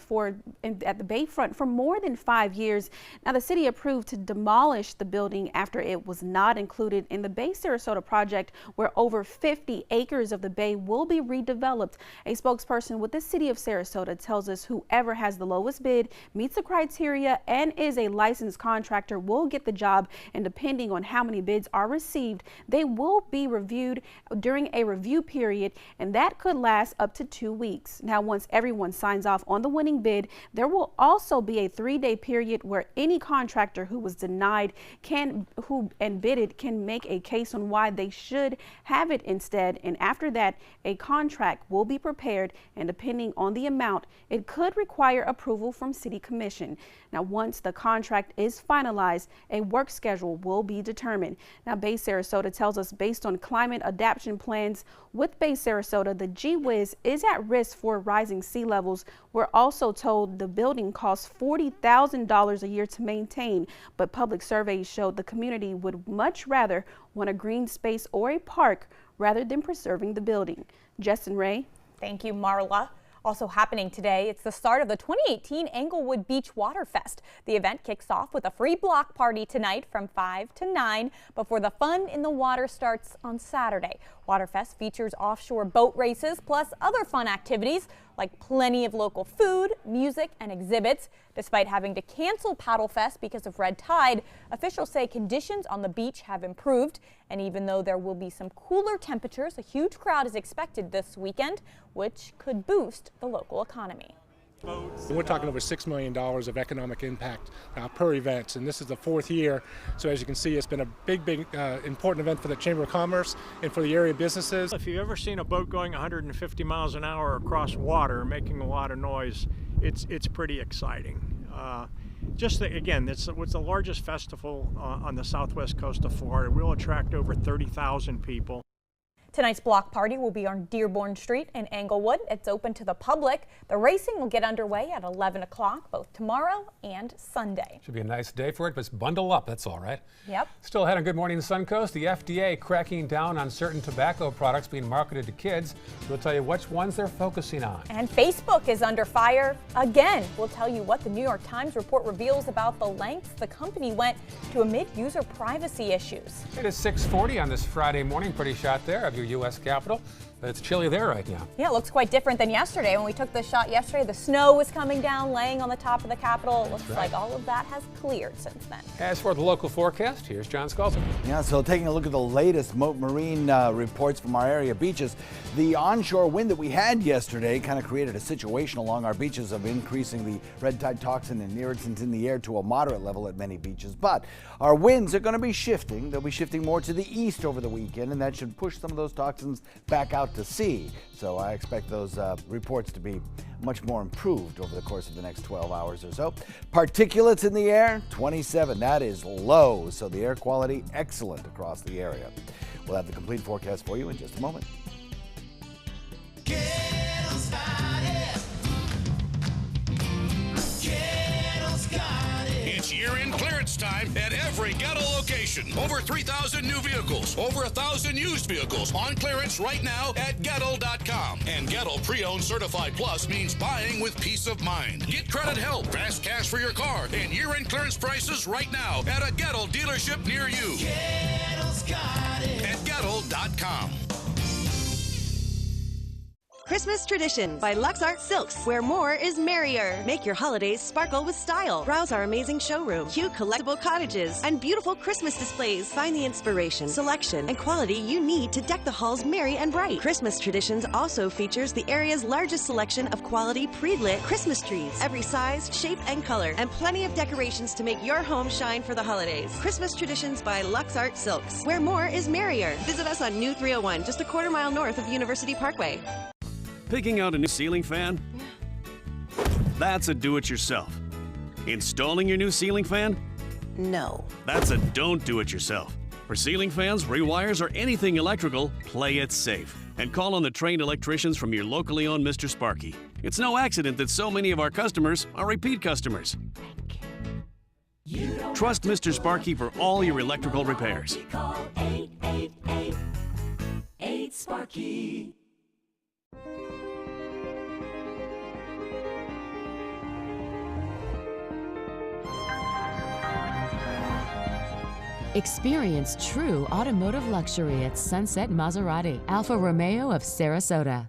at the Bayfront for more than 5 years. Now, the city approved to demolish the building after it was not included in the Bay Sarasota project, where over 50 acres of the bay will be redeveloped. A spokesperson with the city of Sarasota tells us whoever has the lowest bid meets the criteria and is a licensed contractor will get the job, and depending on how many bids are received, they will be reviewed during a review period, and that could last up to 2 weeks. Now, once everyone signs off on the winning bid, there will also be a 3-day period where any contractor who was denied and bidded can make a case on why they should have it instead, and after that a contract will be prepared, and depending on the amount, it could require approval from city commission. condition. Now, once the contract is finalized, a work schedule will be determined. Now, Bay Sarasota tells us based on climate adaptation plans with Bay Sarasota, the Gee-Whiz is at risk for rising sea levels. We're also told the building costs $40,000 a year to maintain, but public surveys showed the community would much rather want a green space or a park rather than preserving the building. Justin Ray.
Thank you, Marla. Also happening today, it's the start of the 2018 Englewood Beach Water Fest. The event kicks off with a free block party tonight from 5 to 9 before the fun in the water starts on Saturday. Waterfest features offshore boat races plus other fun activities like plenty of local food, music, and exhibits. Despite having to cancel Paddle Fest because of red tide, officials say conditions on the beach have improved. And even though there will be some cooler temperatures, a huge crowd is expected this weekend, which could boost the local economy.
We're talking over $6 million of economic impact per event, and this is the 4th year. So as you can see, it's been a big, important event for the Chamber of Commerce and for the area businesses.
If you've ever seen a boat going 150 miles an hour across water, making a lot of noise, it's pretty exciting. Again, it's the largest festival on the southwest coast of Florida. We'll attract over 30,000 people.
Tonight's block party will be on Dearborn Street in Englewood. It's open to the public. The racing will get underway at 11 o'clock both tomorrow and Sunday.
Should be a nice day for it, but bundle up, that's all right.
Yep.
Still ahead on Good Morning Suncoast, the FDA cracking down on certain tobacco products being marketed to kids. We'll tell you which ones they're focusing on.
And Facebook is under fire again. We'll tell you what the New York Times report reveals about the lengths the company went to amid user privacy issues.
It is 6:40 on this Friday morning. Pretty shot there of your U.S. Capitol. But it's chilly there right now.
Yeah, it looks quite different than yesterday. When we took the shot yesterday, the snow was coming down, laying on the top of the Capitol. It looks like all of that has cleared since then.
As for the local forecast, here's John Sculson.
Yeah, so taking a look at the latest marine reports from our area beaches, the onshore wind that we had yesterday kind of created a situation along our beaches of increasing the red tide toxin and irritants in the air to a moderate level at many beaches. But our winds are going to be shifting. They'll be shifting more to the east over the weekend, and that should push some of those toxins back out to sea. So I expect those reports to be much more improved over the course of the next 12 hours or so. Particulates in the air, 27. That is low, so the air quality excellent across the area. We'll have the complete forecast for you in just a moment.
It's year-end clearance time at every Gettle location. Over 3,000 new vehicles, over 1,000 used vehicles on clearance right now at Gettle.com. And Gettle Pre-Owned Certified Plus means buying with peace of mind. Get credit help, fast cash for your car, and year-end clearance prices right now at a Gettle dealership near you. Gettle's got it. At Gettle.com.
Christmas Traditions by Lux Art Silks, where more is merrier. Make your holidays sparkle with style. Browse our amazing showroom, cute collectible cottages, and beautiful Christmas displays. Find the inspiration, selection, and quality you need to deck the halls merry and bright. Christmas Traditions also features the area's largest selection of quality pre-lit Christmas trees, every size, shape, and color, and plenty of decorations to make your home shine for the holidays. Christmas Traditions by Lux Art Silks, where more is merrier. Visit us on New 301, just a quarter-mile north of University Parkway.
Picking out a new ceiling fan? That's a do-it-yourself. Installing your new ceiling fan?
No.
That's a don't do-it-yourself. For ceiling fans, rewires, or anything electrical, play it safe. And call on the trained electricians from your locally owned Mr. Sparky. It's no accident that so many of our customers are repeat customers. Trust Mr. Sparky for all your electrical repairs.
Call 888-8-SPARKY.
Experience true automotive luxury at Sunset Maserati, Alfa Romeo of Sarasota.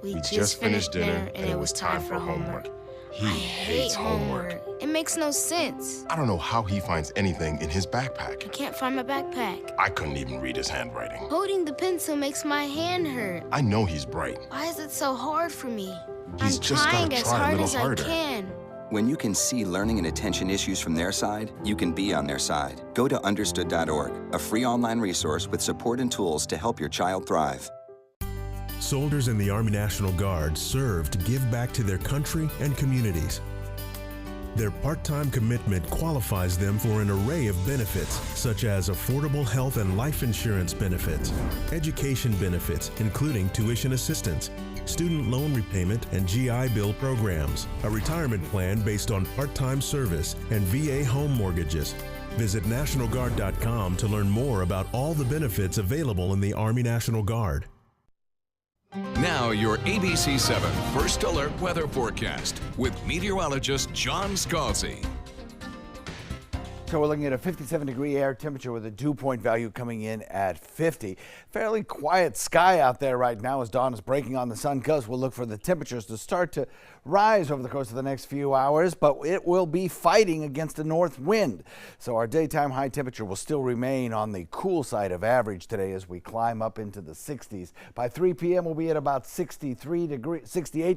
We just finished dinner and it was time for homework. He hates homework.
It makes no sense.
I don't know how he finds anything in his backpack.
I can't find my backpack.
I couldn't even read his handwriting.
Holding the pencil makes my hand hurt.
I know he's bright.
Why is it so hard for me?
He's just gotta try a little harder.
I can.
When you can see learning and attention issues from their side, you can be on their side. Go to understood.org, a free online resource with support and tools to help your child thrive.
Soldiers in the Army National Guard serve to give back to their country and communities. Their part-time commitment qualifies them for an array of benefits, such as affordable health and life insurance benefits, education benefits, including tuition assistance, student loan repayment and GI Bill programs, a retirement plan based on part-time service, and VA home mortgages. Visit NationalGuard.com to learn more about all the benefits available in the Army National Guard.
Now your ABC 7 First Alert weather forecast with meteorologist John Scalzi.
So we're looking at a 57-degree air temperature with a dew point value coming in at 50. Fairly quiet sky out there right now as dawn is breaking on the Suncoast. We'll look for the temperatures to start to rise over the course of the next few hours, but it will be fighting against a north wind. So our daytime high temperature will still remain on the cool side of average today as we climb up into the 60s. By 3 p.m. we'll be at about 68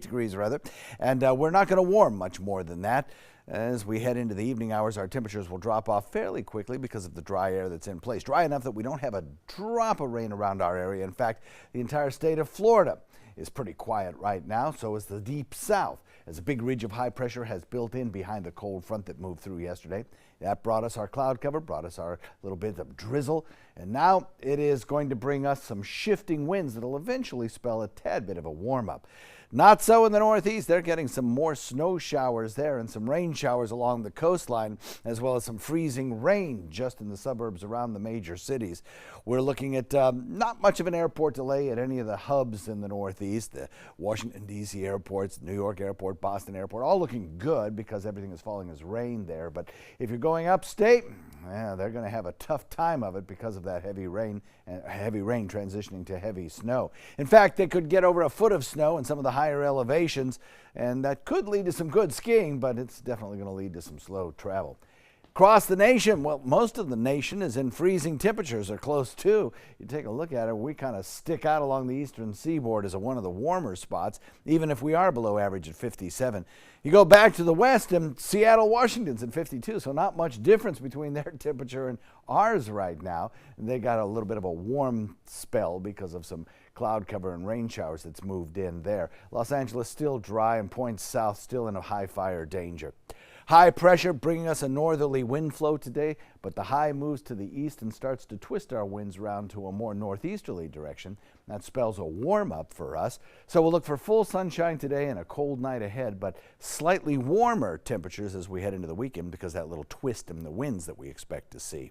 degrees rather, and we're not going to warm much more than that. As we head into the evening hours, our temperatures will drop off fairly quickly because of the dry air that's in place. Dry enough that we don't have a drop of rain around our area. In fact, the entire state of Florida is pretty quiet right now. So is the deep south, as a big ridge of high pressure has built in behind the cold front that moved through yesterday. That brought us our cloud cover, brought us our little bit of drizzle, and now it is going to bring us some shifting winds that will eventually spell a tad bit of a warm-up. Not so in the northeast. They're getting some more snow showers there and some rain showers along the coastline, as well as some freezing rain just in the suburbs around the major cities. We're looking at not much of an airport delay at any of the hubs in the northeast. The Washington, D.C. airports, New York airport, Boston airport, all looking good because everything is falling as rain there. But if you're going upstate, yeah, they're going to have a tough time of it because of that heavy rain transitioning to heavy snow. In fact, they could get over a foot of snow in some of the higher elevations, and that could lead to some good skiing, but it's definitely going to lead to some slow travel. Across the nation, well, most of the nation is in freezing temperatures or close to. You take a look at it, we kind of stick out along the eastern seaboard as one of the warmer spots, even if we are below average at 57. You go back to the west, and Seattle, Washington's at 52, so not much difference between their temperature and ours right now. They got a little bit of a warm spell because of some cloud cover and rain showers that's moved in there. Los Angeles still dry and points south, still in a high fire danger. High pressure bringing us a northerly wind flow today, but the high moves to the east and starts to twist our winds around to a more northeasterly direction. That spells a warm up for us. So we'll look for full sunshine today and a cold night ahead, but slightly warmer temperatures as we head into the weekend because of that little twist in the winds that we expect to see.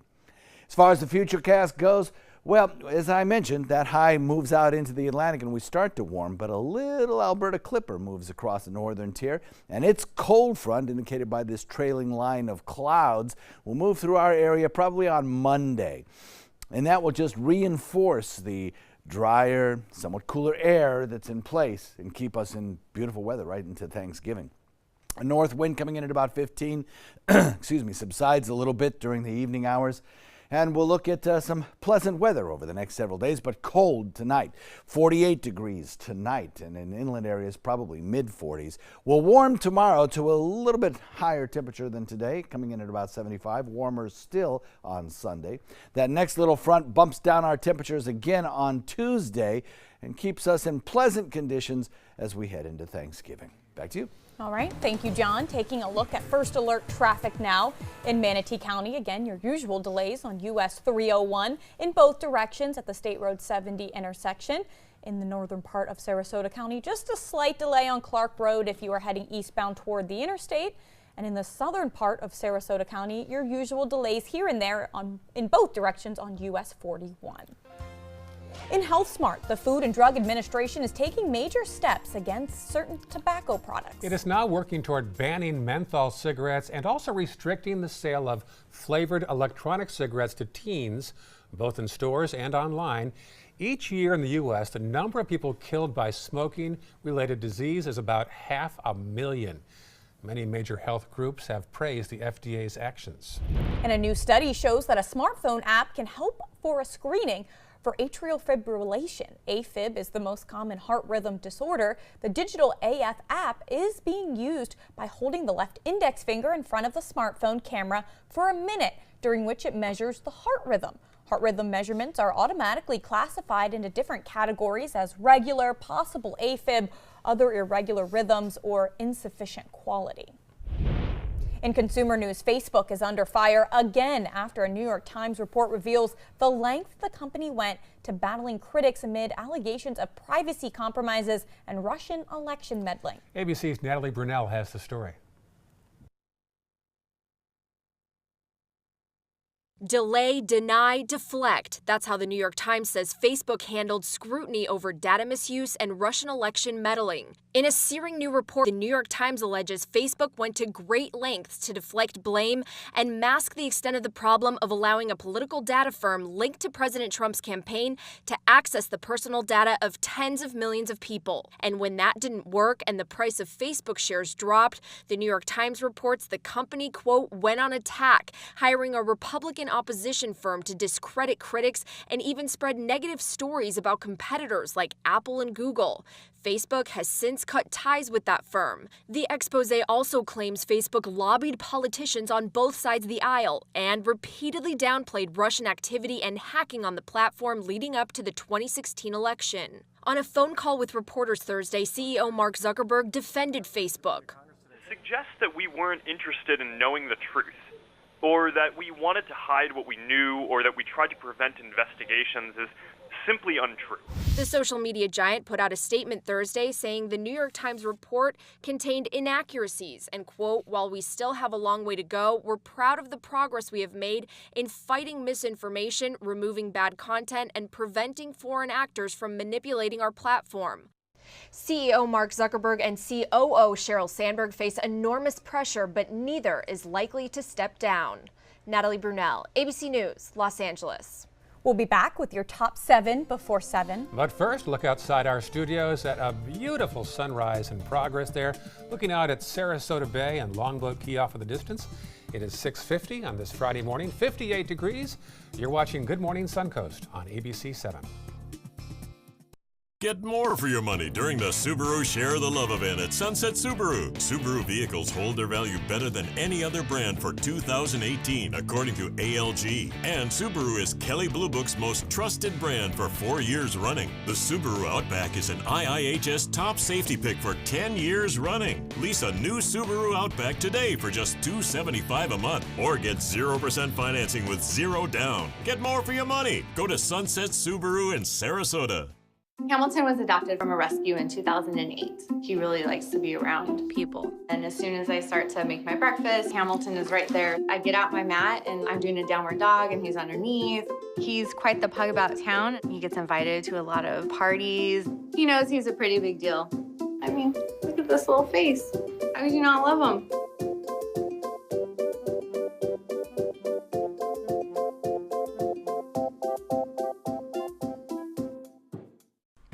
As far as the futurecast goes, well, as I mentioned, that high moves out into the Atlantic and we start to warm, but a little Alberta clipper moves across the northern tier, and its cold front, indicated by this trailing line of clouds, will move through our area probably on Monday. And that will just reinforce the drier, somewhat cooler air that's in place and keep us in beautiful weather right into Thanksgiving. A north wind coming in at about 15, subsides a little bit during the evening hours. And we'll look at some pleasant weather over the next several days, but cold tonight. 48 degrees tonight, and in inland areas, probably mid-40s. We'll warm tomorrow to a little bit higher temperature than today, coming in at about 75. Warmer still on Sunday. That next little front bumps down our temperatures again on Tuesday and keeps us in pleasant conditions as we head into Thanksgiving. Back to you.
All right. Thank you, John. Taking a look at First Alert traffic now in Manatee County. Again, your usual delays on US 301 in both directions at the State Road 70 intersection. In the northern part of Sarasota County, just a slight delay on Clark Road if you are heading eastbound toward the interstate. And in the southern part of Sarasota County, your usual delays here and there in both directions on US 41. In HealthSmart, the Food and Drug Administration is taking major steps against certain tobacco products.
It is now working toward banning menthol cigarettes and also restricting the sale of flavored electronic cigarettes to teens, both in stores and online. Each year in the U.S., the number of people killed by smoking-related disease is about 500,000. Many major health groups have praised the FDA's actions.
And a new study shows that a smartphone app can help for a screening for atrial fibrillation. AFib is the most common heart rhythm disorder. The digital AF app is being used by holding the left index finger in front of the smartphone camera for a minute, during which it measures the heart rhythm. Heart rhythm measurements are automatically classified into different categories as regular, possible AFib, other irregular rhythms, or insufficient quality. In consumer news, Facebook is under fire again after a New York Times report reveals the length the company went to battling critics amid allegations of privacy compromises and Russian election meddling.
ABC's Natalie Brunell has the story.
Delay, deny, deflect. That's how the New York Times says Facebook handled scrutiny over data misuse and Russian election meddling. In a searing new report, the New York Times alleges Facebook went to great lengths to deflect blame and mask the extent of the problem of allowing a political data firm linked to President Trump's campaign to access the personal data of tens of millions of people. And when that didn't work and the price of Facebook shares dropped, the New York Times reports the company, quote, went on attack, hiring a Republican opposition firm to discredit critics and even spread negative stories about competitors like Apple and Google. Facebook has since cut ties with that firm. The expose also claims Facebook lobbied politicians on both sides of the aisle and repeatedly downplayed Russian activity and hacking on the platform leading up to the 2016 election. On a phone call with reporters Thursday, CEO Mark Zuckerberg defended Facebook.
Suggests that we weren't interested in knowing the truth, or that we wanted to hide what we knew, or that we tried to prevent investigations is simply untrue.
The social media giant put out a statement Thursday saying the New York Times report contained inaccuracies and, quote, while we still have a long way to go, we're proud of the progress we have made in fighting misinformation, removing bad content, and preventing foreign actors from manipulating our platform. CEO Mark Zuckerberg and COO Sheryl Sandberg face enormous pressure, but neither is likely to step down. Natalie Brunell, ABC News, Los Angeles.
We'll be back with your top 7 before 7.
But first, look outside our studios at a beautiful sunrise in progress there, looking out at Sarasota Bay and Longboat Key off in the distance. It is 6:50 on this Friday morning, 58 degrees. You're watching Good Morning Suncoast on ABC 7.
Get more for your money during the Subaru Share the Love event at Sunset Subaru. Subaru vehicles hold their value better than any other brand for 2018, according to ALG. And Subaru is Kelley Blue Book's most trusted brand for 4 years running. The Subaru Outback is an IIHS top safety pick for 10 years running. Lease a new Subaru Outback today for just $275 a month, or get 0% financing with 0 down. Get more for your money. Go to Sunset Subaru in Sarasota.
Hamilton was adopted from a rescue in 2008. He really likes to be around people. And as soon as I start to make my breakfast, Hamilton is right there. I get out my mat and I'm doing a downward dog and he's underneath. He's quite the pug about town. He gets invited to a lot of parties. He knows he's a pretty big deal. I mean, look at this little face. How could you not love him?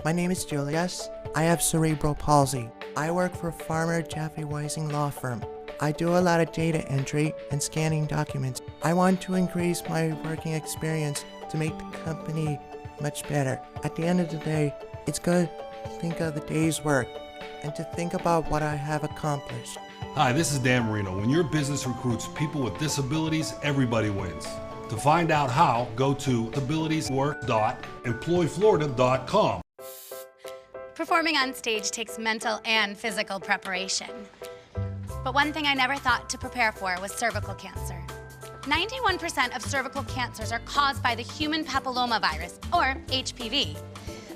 My name is Julius. I have cerebral palsy. I work for Farmer Jeffrey Weising Law Firm. I do a lot of data entry and scanning documents. I want to increase my working experience to make the company much better. At the end of the day, it's good to think of the day's work and to think about what I have accomplished.
Hi, this is Dan Marino. When your business recruits people with disabilities, everybody wins. To find out how, go to abilitieswork.employflorida.com.
Performing on stage takes mental and physical preparation. But one thing I never thought to prepare for was cervical cancer. 91% of cervical cancers are caused by the human papillomavirus, or HPV.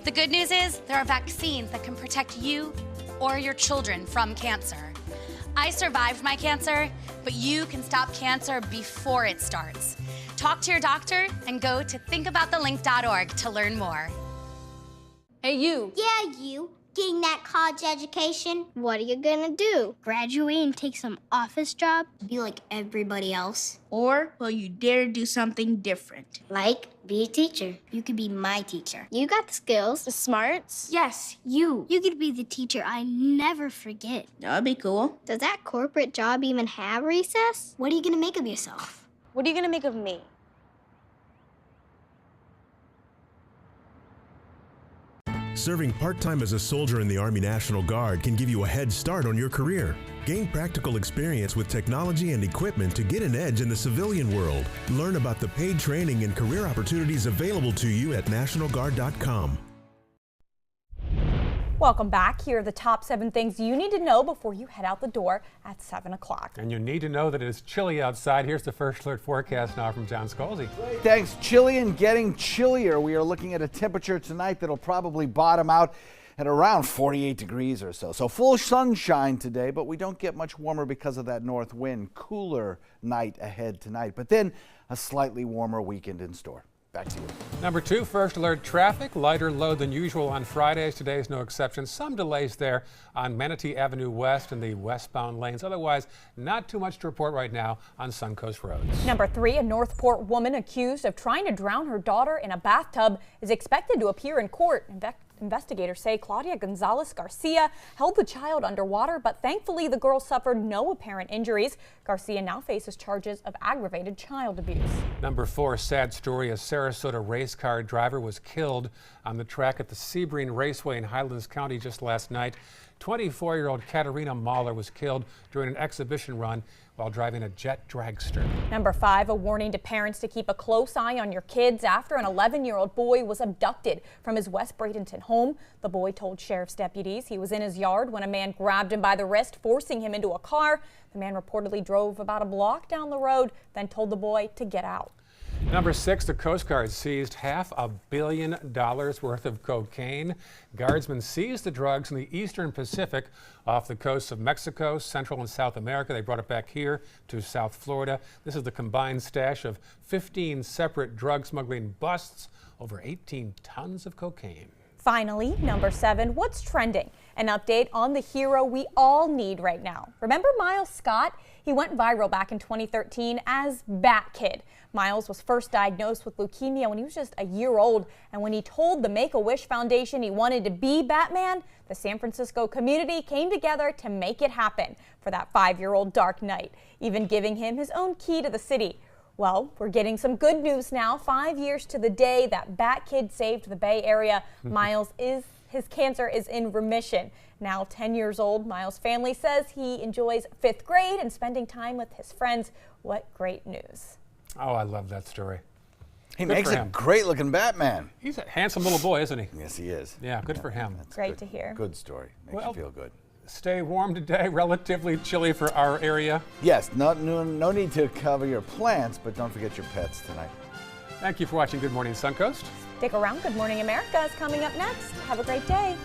The good news is there are vaccines that can protect you or your children from cancer. I survived my cancer, but you can stop cancer before it starts. Talk to your doctor and go to thinkaboutthelink.org to learn more.
Hey, you.
Yeah, you. Getting that college education? What are you gonna do? Graduate and take some office job? Be like everybody else?
Or will you dare do something different?
Like, be a teacher. You could be my teacher. You got the skills. The smarts. Yes, you. You could be the teacher I never forget.
That'd be cool.
Does that corporate job even have recess? What are you gonna make of yourself?
What are you gonna make of me?
Serving part-time as a soldier in the Army National Guard can give you a head start on your career. Gain practical experience with technology and equipment to get an edge in the civilian world. Learn about the paid training and career opportunities available to you at nationalguard.com.
Welcome back. Here are the top 7 things you need to know before you head out the door at 7 o'clock.
And you need to know that it is chilly outside. Here's the first alert forecast now from John Scalzi.
Thanks. Chilly and getting chillier. We are looking at a temperature tonight that'll probably bottom out at around 48 degrees or so. So full sunshine today, but we don't get much warmer because of that north wind. Cooler night ahead tonight, but then a slightly warmer weekend in store. Back to you.
Number 2, first alert traffic. Lighter load than usual on Fridays. Today is no exception. Some delays there on Manatee Avenue West and the westbound lanes. Otherwise, not too much to report right now on Suncoast roads.
Number 3, a Northport woman accused of trying to drown her daughter in a bathtub is expected to appear in court. Investigators say Claudia Gonzalez Garcia held the child underwater, but thankfully the girl suffered no apparent injuries. Garcia now faces charges of aggravated child abuse.
Number 4, sad story. A Sarasota race car driver was killed on the track at the Sebring Raceway in Highlands County just last night. 24-year-old Katerina Mahler was killed during an exhibition run while driving a jet dragster.
Number 5, a warning to parents to keep a close eye on your kids after an 11-year-old boy was abducted from his West Bradenton home. The boy told sheriff's deputies he was in his yard when a man grabbed him by the wrist, forcing him into a car. The man reportedly drove about a block down the road, then told the boy to get out.
Number 6, the Coast Guard seized $500 million worth of cocaine. Guardsmen seized the drugs in the eastern Pacific off the coasts of Mexico, Central and South America. They brought it back here to South Florida. This is the combined stash of 15 separate drug smuggling busts, over 18 tons of cocaine.
Finally, number 7, what's trending? An update on the hero we all need right now. Remember Miles Scott? He went viral back in 2013 as Bat Kid. Miles was first diagnosed with leukemia when he was just a year old, and when he told the Make-A-Wish Foundation he wanted to be Batman, the San Francisco community came together to make it happen for that 5-year-old Dark Knight, even giving him his own key to the city. Well, we're getting some good news now. 5 years to the day that Bat Kid saved the Bay Area. His cancer is in remission. Now 10 years old, Miles' family says he enjoys 5th grade and spending time with his friends. What great news.
Oh, I love that story.
He makes a great looking Batman.
He's a handsome little boy, isn't he?
Yes, he is.
Yeah, good for him.
That's
great to hear.
Good story. Makes you feel good.
Stay warm today, relatively chilly for our area.
Yes, no need to cover your plants, but don't forget your pets tonight.
Thank you for watching Good Morning Suncoast.
Stick around. Good Morning America is coming up next. Have a great day.